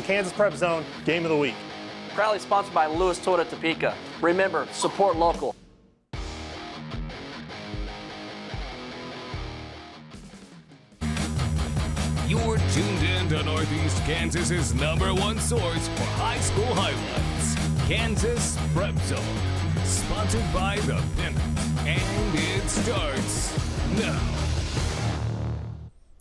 Kansas Prep Zone Game of the Week. Proudly sponsored by Lewis Toyota Topeka. Remember, support local. You're tuned in to Northeast Kansas's #1 source for high school highlights. Kansas Prep Zone. Sponsored by the Pennant. And it starts now.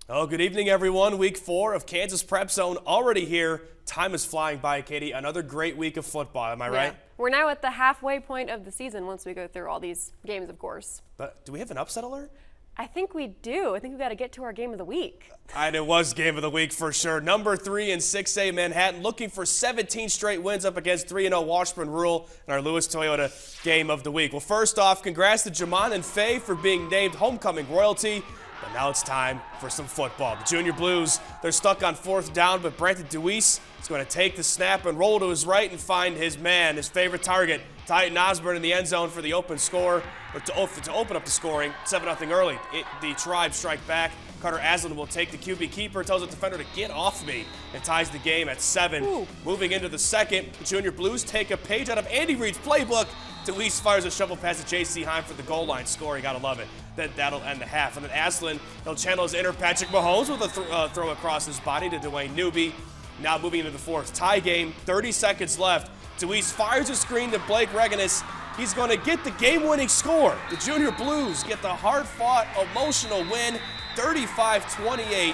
Oh, good evening, everyone. Week 4 of Kansas Prep Zone already here. Time is flying by, Katie. Another great week of football, am I right? We're now at the halfway point of the season once we go through all these games, of course. But do we have an upset alert? I think we do. I think we've got to get to our game of the week. And it was game of the week for sure. Number 3 in 6A Manhattan looking for 17 straight wins up against 3-0 Washburn Rural in our Lewis Toyota game of the week. Well, first off, congrats to Jamon and Faye for being named homecoming royalty. But now it's time for some football. The Junior Blues, they're stuck on 4th down, but Brandon Deweese is going to take the snap and roll to his right and find his man, his favorite target, Titan Osborne in the end zone for the open score, or to open up the scoring. 7-0 early. The Tribe strike back. Carter Aslan will take the QB keeper, tells the defender to get off me, and ties the game at 7. Ooh. Moving into the second, the Junior Blues take a page out of Andy Reid's playbook. Deweese fires a shovel pass to J.C. Heim for the goal line score. You gotta love it. That'll end the half. And then Aslan, he'll channel his inner Patrick Mahomes with a throw across his body to Dwayne Newby. Now moving into the 4th tie game, 30 seconds left. Deweese fires a screen to Blake Reganis. He's going to get the game-winning score. The Junior Blues get the hard-fought, emotional win, 35-28.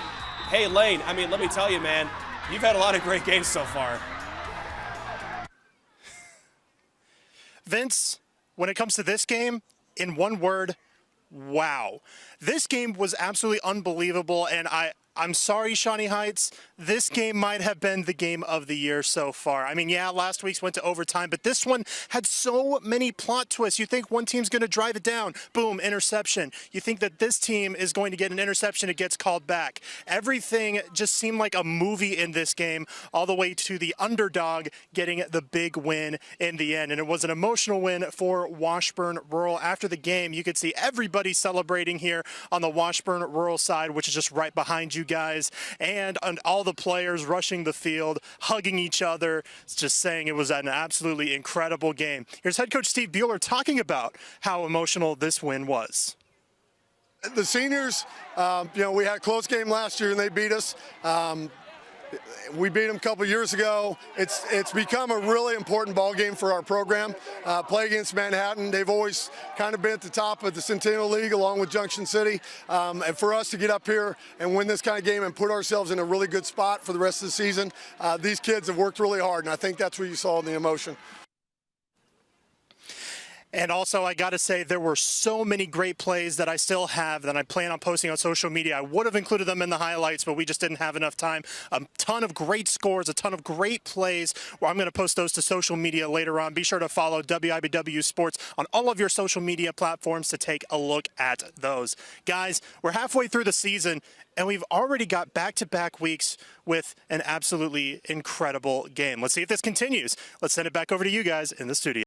Hey, Lane, I mean, let me tell you, man, you've had a lot of great games so far. Vince, when it comes to this game, in one word, wow. This game was absolutely unbelievable, and I'm sorry, Shawnee Heights. This game might have been the game of the year so far. I mean, yeah, last week's went to overtime, but this one had so many plot twists. You think one team's going to drive it down, boom, interception. You think that this team is going to get an interception, it gets called back. Everything just seemed like a movie in this game, all the way to the underdog getting the big win in the end. And it was an emotional win for Washburn Rural. After the game, you could see everybody celebrating here on the Washburn Rural side, which is just right behind you guys, and all the players rushing the field, hugging each other, just saying it was an absolutely incredible game. Here's head coach Steve Bueller talking about how emotional this win was. The seniors, we had a close game last year and they beat us. We beat them a couple years ago. It's become a really important ball game for our program. Play against Manhattan. They've always kind of been at the top of the Centennial League along with Junction City. And for us to get up here and win this kind of game and put ourselves in a really good spot for the rest of the season, these kids have worked really hard, and I think that's what you saw in the emotion. And also, I got to say, there were so many great plays that I still have that I plan on posting on social media. I would have included them in the highlights, but we just didn't have enough time. A ton of great scores, a ton of great plays. Well, I'm going to post those to social media later on. Be sure to follow WIBW Sports on all of your social media platforms to take a look at those. Guys, we're halfway through the season, and we've already got back-to-back weeks with an absolutely incredible game. Let's see if this continues. Let's send it back over to you guys in the studio.